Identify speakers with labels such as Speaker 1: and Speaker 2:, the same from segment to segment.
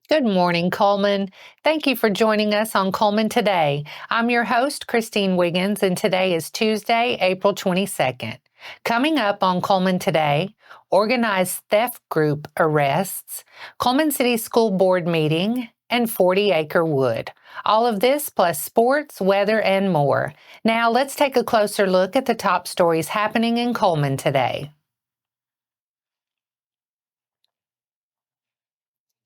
Speaker 1: Good morning, Cullman. Thank you for joining us on Cullman Today. I'm your host, Christine Wiggins, and today is Tuesday, April 22nd. Coming up on Cullman Today, organized theft group arrests, Cullman City School Board meeting, and 40-acre wood. All of this plus sports, weather, and more. Now let's take a closer look at the top stories happening in Cullman today.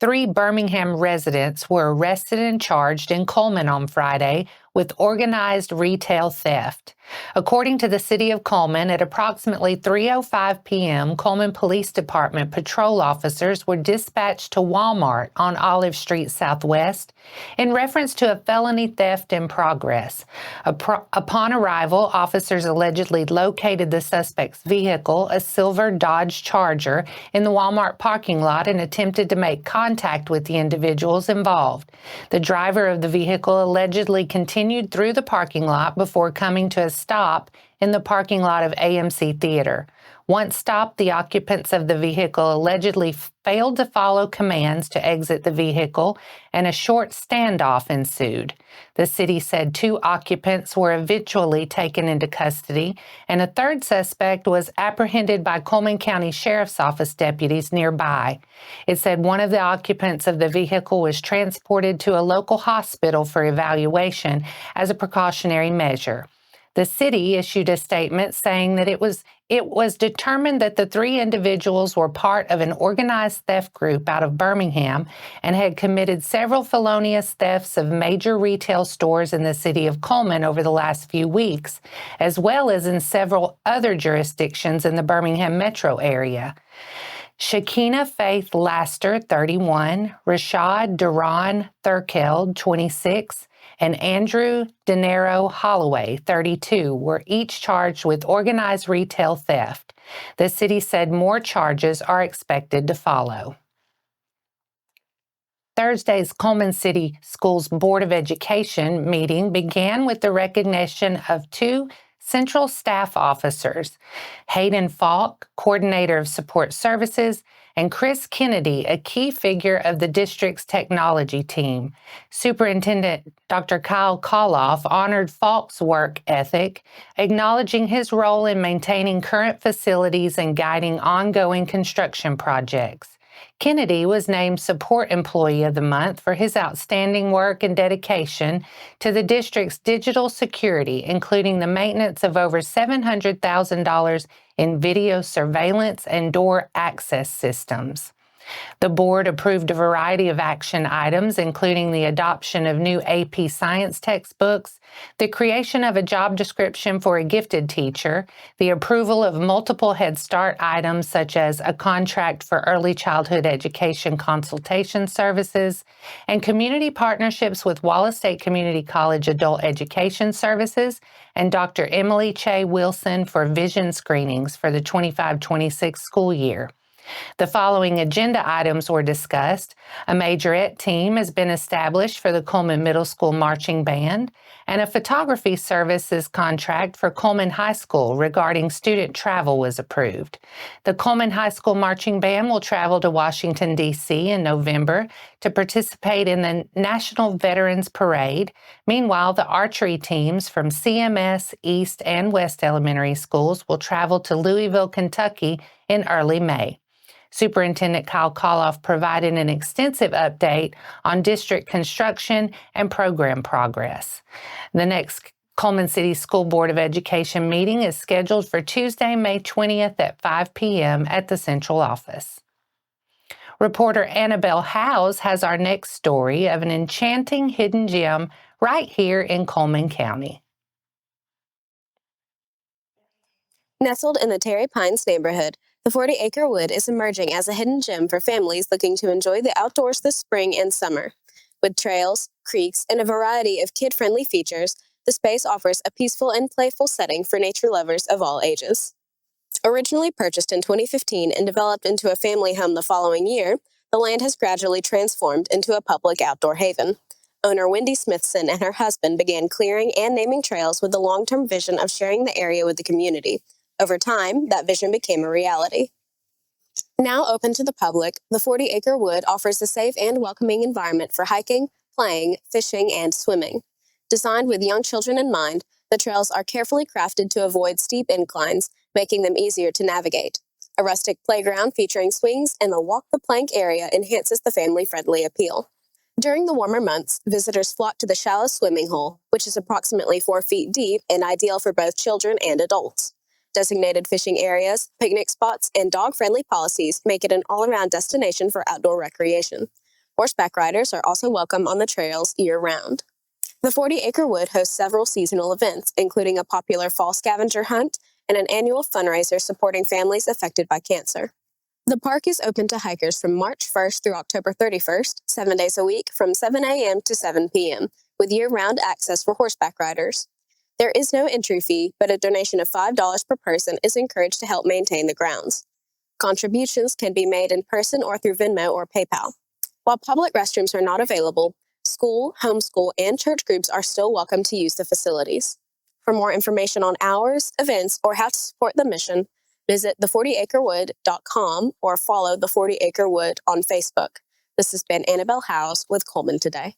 Speaker 1: 3 Birmingham residents were arrested and charged in Cullman on Friday with organized retail theft. According to the City of Cullman, at approximately 3:05 p.m., Cullman Police Department patrol officers were dispatched to Walmart on Olive Street Southwest in reference to a felony theft in progress. Upon arrival, officers allegedly located the suspect's vehicle, a silver Dodge Charger, in the Walmart parking lot and attempted to make contact with the individuals involved. The driver of the vehicle allegedly continued through the parking lot before coming to a stop in the parking lot of AMC Theater. Once stopped, the occupants of the vehicle allegedly failed to follow commands to exit the vehicle, and a short standoff ensued. The city said 2 occupants were eventually taken into custody, and a third suspect was apprehended by Cullman County Sheriff's Office deputies nearby. It said one of the occupants of the vehicle was transported to a local hospital for evaluation as a precautionary measure. The city issued a statement saying that it was determined that the 3 individuals were part of an organized theft group out of Birmingham and had committed several felonious thefts of major retail stores in the city of Cullman over the last few weeks, as well as in several other jurisdictions in the Birmingham metro area. Shakina Faith Laster, 31, Rashad Duran Thurkeld, 26, and Andrew De Holloway, 32, were each charged with organized retail theft. The city said more charges are expected to follow. Thursday's Cullman City Schools Board of Education meeting began with the recognition of 2 Central Staff Officers, Hayden Falk, Coordinator of Support Services, and Chris Kennedy, a key figure of the district's technology team. Superintendent Dr. Kyle Koloff honored Falk's work ethic, acknowledging his role in maintaining current facilities and guiding ongoing construction projects. Kennedy was named Support Employee of the Month for his outstanding work and dedication to the district's digital security, including the maintenance of over $700,000 in video surveillance and door access systems. The board approved a variety of action items, including the adoption of new AP Science textbooks, the creation of a job description for a gifted teacher, the approval of multiple Head Start items such as a contract for early childhood education consultation services, and community partnerships with Wallace State Community College Adult Education Services and Dr. Emily Che Wilson for vision screenings for the 25-26 school year. The following agenda items were discussed. A majorette team has been established for the Cullman Middle School Marching Band, and a photography services contract for Cullman High School regarding student travel was approved. The Cullman High School Marching Band will travel to Washington, D.C. in November to participate in the National Veterans Parade. Meanwhile, the archery teams from CMS, East, and West Elementary Schools will travel to Louisville, Kentucky in early May. Superintendent Kyle Koloff provided an extensive update on district construction and program progress. The next Cullman City School Board of Education meeting is scheduled for Tuesday, May 20th at 5 p.m. at the central office. Reporter Annabelle Howes has our next story of an enchanting hidden gem right here in Cullman County.
Speaker 2: Nestled in the Terry Pines neighborhood, the 40-acre wood is emerging as a hidden gem for families looking to enjoy the outdoors this spring and summer. With trails, creeks, and a variety of kid-friendly features, the space offers a peaceful and playful setting for nature lovers of all ages. Originally purchased in 2015 and developed into a family home the following year, the land has gradually transformed into a public outdoor haven. Owner Wendy Smithson and her husband began clearing and naming trails with the long-term vision of sharing the area with the community. Over time, that vision became a reality. Now open to the public, the 40-acre wood offers a safe and welcoming environment for hiking, playing, fishing, and swimming. Designed with young children in mind, the trails are carefully crafted to avoid steep inclines, making them easier to navigate. A rustic playground featuring swings and a walk-the-plank area enhances the family-friendly appeal. During the warmer months, visitors flock to the shallow swimming hole, which is approximately 4 feet deep and ideal for both children and adults. Designated fishing areas, picnic spots, and dog-friendly policies make it an all-around destination for outdoor recreation. Horseback riders are also welcome on the trails year-round. The 40-acre wood hosts several seasonal events, including a popular fall scavenger hunt and an annual fundraiser supporting families affected by cancer. The park is open to hikers from March 1st through October 31st, 7 days a week from 7 a.m. to 7 p.m., with year-round access for horseback riders. There is no entry fee, but a donation of $5 per person is encouraged to help maintain the grounds. Contributions can be made in person or through Venmo or PayPal. While public restrooms are not available, school, homeschool, and church groups are still welcome to use the facilities. For more information on hours, events, or how to support the mission, visit the40acrewood.com or follow the 40 Acre Wood on Facebook. This has been Annabelle Howes with Cullman Today.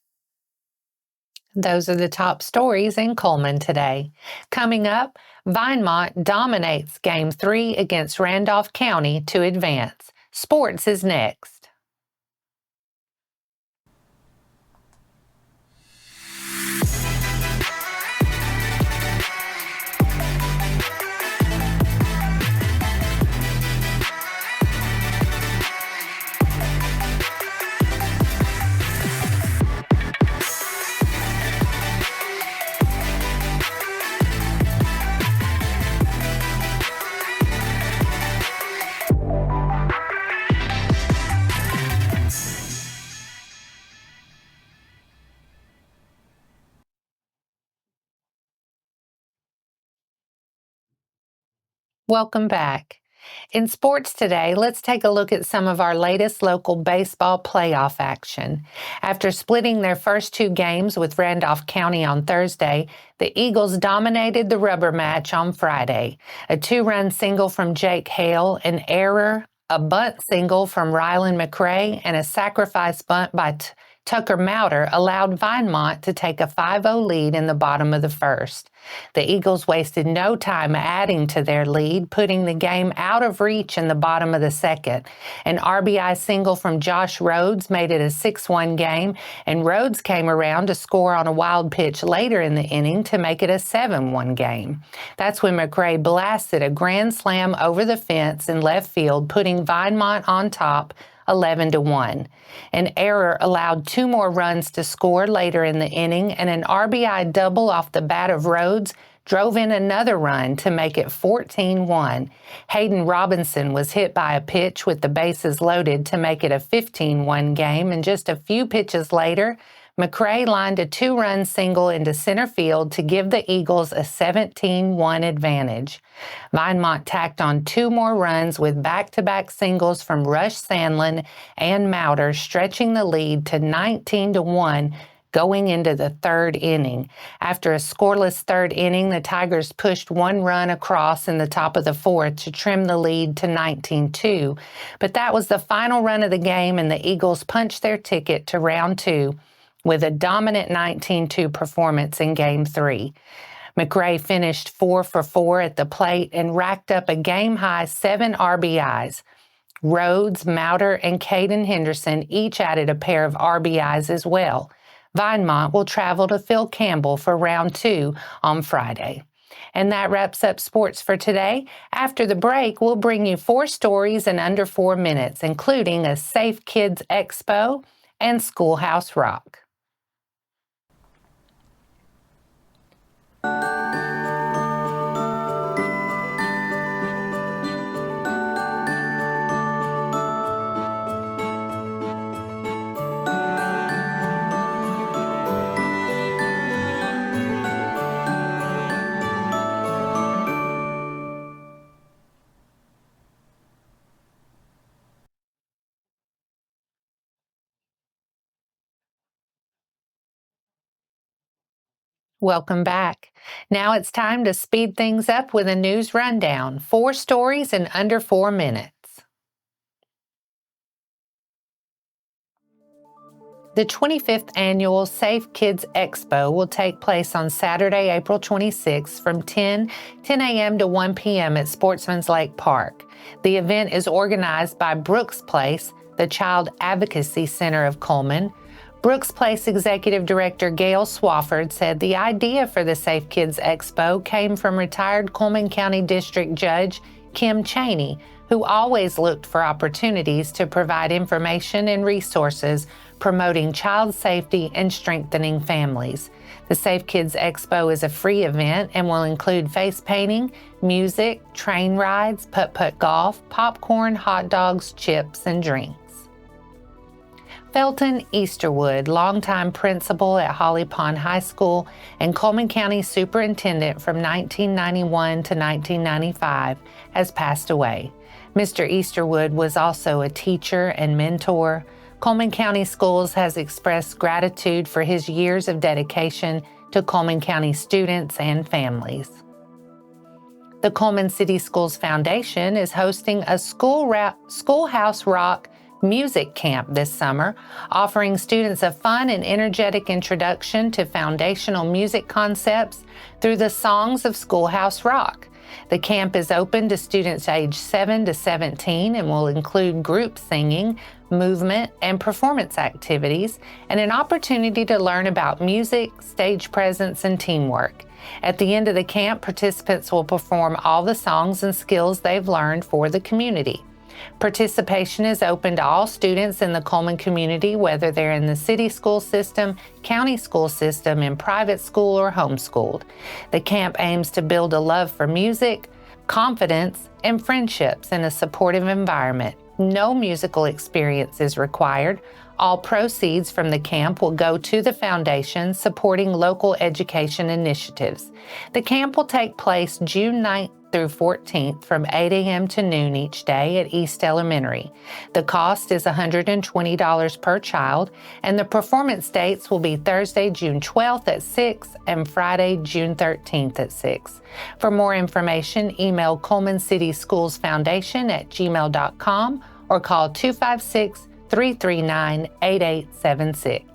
Speaker 1: Those are the top stories in Cullman today. Coming up, Vinemont dominates Game 3 against Randolph County to advance. Sports is next. Welcome back. In sports today, let's take a look at some of our latest local baseball playoff action. After splitting their first two games with Randolph County on Thursday, the Eagles dominated the rubber match on Friday. A two-run single from Jake Hale, an error, a bunt single from Rylan McRae, and a sacrifice bunt by Tucker Mauter allowed Vinemont to take a 5-0 lead in the bottom of the first. The Eagles wasted no time adding to their lead, putting the game out of reach in the bottom of the second. An RBI single from Josh Rhodes made it a 6-1 game, and Rhodes came around to score on a wild pitch later in the inning to make it a 7-1 game. That's when McRae blasted a grand slam over the fence in left field, putting Vinemont on top 11-1. An error allowed two more runs to score later in the inning, and an RBI double off the bat of Rhodes drove in another run to make it 14-1. Hayden Robinson was hit by a pitch with the bases loaded to make it a 15-1 game, and just a few pitches later, McRae lined a two-run single into center field to give the Eagles a 17-1 advantage. Vinemont tacked on two more runs with back-to-back singles from Rush Sandlin and Mauter, stretching the lead to 19-1 going into the third inning. After a scoreless third inning, the Tigers pushed one run across in the top of the fourth to trim the lead to 19-2. But that was the final run of the game, and the Eagles punched their ticket to round two with a dominant 19-2 performance in Game 3. McRae finished 4 for 4 at the plate and racked up a game-high 7 RBIs. Rhodes, Mauter, and Caden Henderson each added a pair of RBIs as well. Vinemont will travel to Phil Campbell for round 2 on Friday. And that wraps up sports for today. After the break, we'll bring you 4 stories in under 4 minutes, including a Safe Kids Expo and Schoolhouse Rock. Welcome back. Now it's time to speed things up with a news rundown. 4 stories in under 4 minutes. The 25th annual Safe Kids Expo will take place on Saturday, April 26th from 10 a.m. to 1 p.m. at Sportsman's Lake Park. The event is organized by Brooks Place, the Child Advocacy Center of Cullman. Brooks Place Executive Director Gail Swafford said the idea for the Safe Kids Expo came from retired Cullman County District Judge Kim Cheney, who always looked for opportunities to provide information and resources promoting child safety and strengthening families. The Safe Kids Expo is a free event and will include face painting, music, train rides, putt-putt golf, popcorn, hot dogs, chips, and drinks. Felton Easterwood, longtime principal at Holly Pond High School and Cullman County Superintendent from 1991 to 1995, has passed away. Mr. Easterwood was also a teacher and mentor. Cullman County Schools has expressed gratitude for his years of dedication to Cullman County students and families. The Cullman City Schools Foundation is hosting a Schoolhouse Rock music camp this summer, offering students a fun and energetic introduction to foundational music concepts through the songs of Schoolhouse Rock. The camp is open to students aged 7 to 17 and will include group singing, movement, and performance activities, and an opportunity to learn about music, stage presence, and teamwork. At the end of the camp, participants will perform all the songs and skills they've learned for the community. Participation is open to all students in the Cullman community, whether they're in the city school system, county school system, in private school, or homeschooled. The camp aims to build a love for music, confidence, and friendships in a supportive environment. No musical experience is required. All proceeds from the camp will go to the foundation supporting local education initiatives. The camp will take place June 9th through 14th from 8 a.m. to noon each day at East Elementary. The cost is $120 per child, and the performance dates will be Thursday, June 12th at 6 and Friday, June 13th at 6. For more information, email Cullman City Schools Foundation at gmail.com or call 256-339-8876.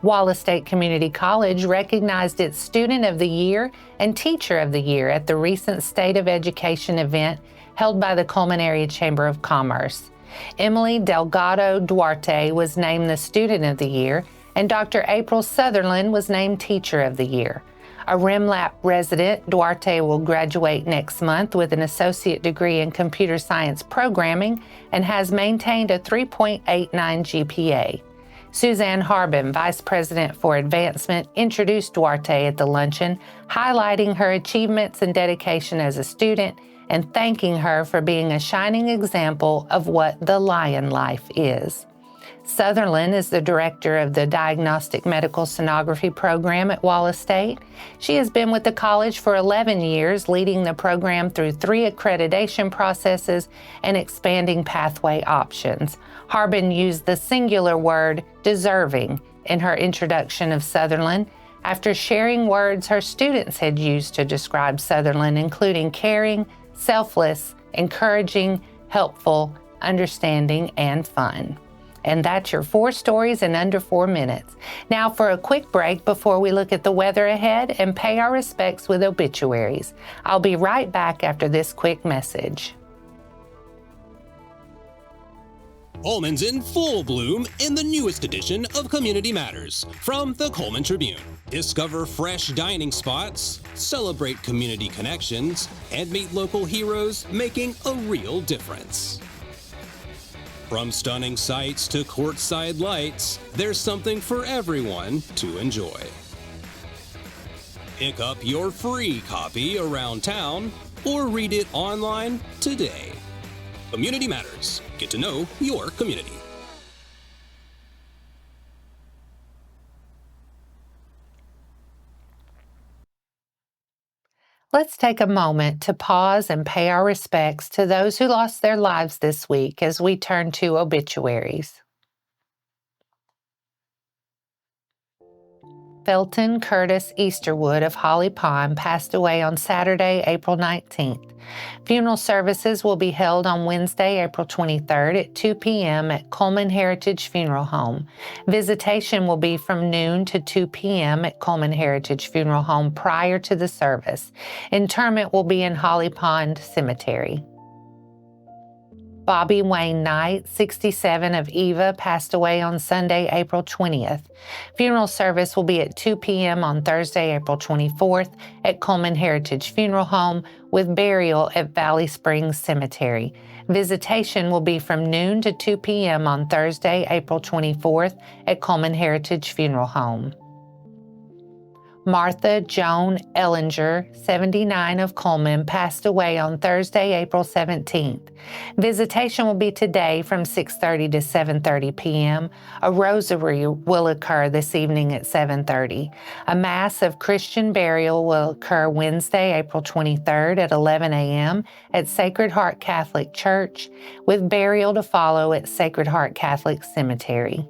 Speaker 1: Wallace State Community College recognized its Student of the Year and Teacher of the Year at the recent State of Education event held by the Cullman Area Chamber of Commerce. Emily Delgado Duarte was named the Student of the Year, and Dr. April Sutherland was named Teacher of the Year. A REMLAP resident, Duarte will graduate next month with an associate degree in computer science programming and has maintained a 3.89 GPA. Suzanne Harbin, Vice President for Advancement, introduced Duarte at the luncheon, highlighting her achievements and dedication as a student and thanking her for being a shining example of what the Lion life is. Sutherland is the director of the Diagnostic Medical Sonography program at Wallace State. She has been with the college for 11 years, leading the program through 3 accreditation processes and expanding pathway options. Harbin used the singular word deserving in her introduction of Sutherland after sharing words her students had used to describe Sutherland, including caring, selfless, encouraging, helpful, understanding, and fun. And that's your 4 stories in under 4 minutes. Now for a quick break before we look at the weather ahead and pay our respects with obituaries. I'll be right back after this quick message.
Speaker 3: Almonds in full bloom in the newest edition of Community Matters from the Cullman Tribune. Discover fresh dining spots, celebrate community connections, and meet local heroes making a real difference. From stunning sights to courtside lights, there's something for everyone to enjoy. Pick up your free copy around town or read it online today. Community Matters. Get to know your community.
Speaker 1: Let's take a moment to pause and pay our respects to those who lost their lives this week as we turn to obituaries. Felton Curtis Easterwood of Holly Pond passed away on Saturday, April 19th. Funeral services will be held on Wednesday, April 23rd at 2 p.m. at Cullman Heritage Funeral Home. Visitation will be from noon to 2 p.m. at Cullman Heritage Funeral Home prior to the service. Interment will be in Holly Pond Cemetery. Bobby Wayne Knight, 67, of Eva, passed away on Sunday, April 20th. Funeral service will be at 2 p.m. on Thursday, April 24th at Cullman Heritage Funeral Home with burial at Valley Springs Cemetery. Visitation will be from noon to 2 p.m. on Thursday, April 24th at Cullman Heritage Funeral Home. Martha Joan Ellinger, 79, of Cullman, passed away on Thursday, April 17th. Visitation will be today from 6:30 to 7:30 p.m. A rosary will occur this evening at 7:30. A Mass of Christian burial will occur Wednesday, April 23rd at 11 a.m. at Sacred Heart Catholic Church, with burial to follow at Sacred Heart Catholic Cemetery.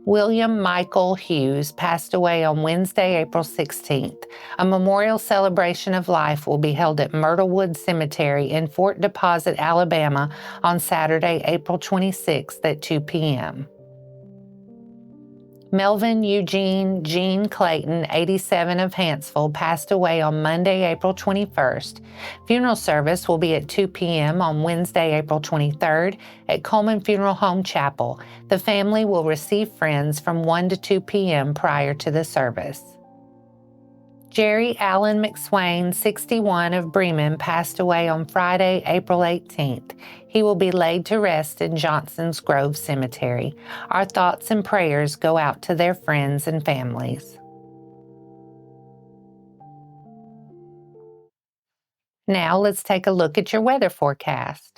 Speaker 1: William Michael Hughes passed away on Wednesday, April 16th. A memorial celebration of life will be held at Myrtlewood Cemetery in Fort Deposit, Alabama on Saturday, April 26th at 2 p.m. Melvin Eugene Jean Clayton, 87, of Hanceville, passed away on Monday, April 21st. Funeral service will be at 2 p.m. on Wednesday, April 23rd at Cullman Funeral Home Chapel. The family will receive friends from 1 to 2 p.m. prior to the service. Jerry Allen McSwain, 61, of Bremen, passed away on Friday, April 18th. He will be laid to rest in Johnson's Grove Cemetery. Our thoughts and prayers go out to their friends and families. Now let's take a look at your weather forecast.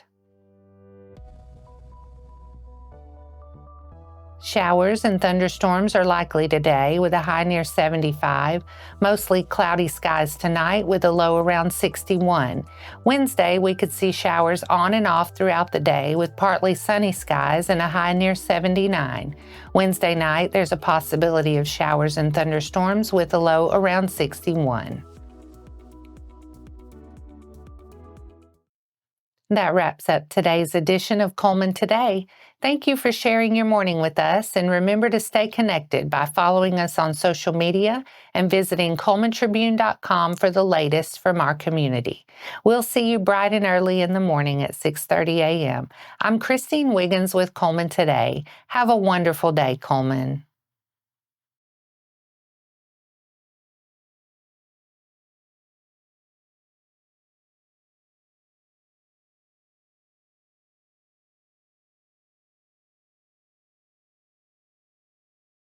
Speaker 1: Showers and thunderstorms are likely today with a high near 75. Mostly cloudy skies tonight with a low around 61. Wednesday, we could see showers on and off throughout the day with partly sunny skies and a high near 79. Wednesday night, there's a possibility of showers and thunderstorms with a low around 61. That wraps up today's edition of Cullman Today. Thank you for sharing your morning with us, and remember to stay connected by following us on social media and visiting CullmanTribune.com for the latest from our community. We'll see you bright and early in the morning at 6:30 a.m. I'm Christine Wiggins with Cullman Today. Have a wonderful day, Cullman.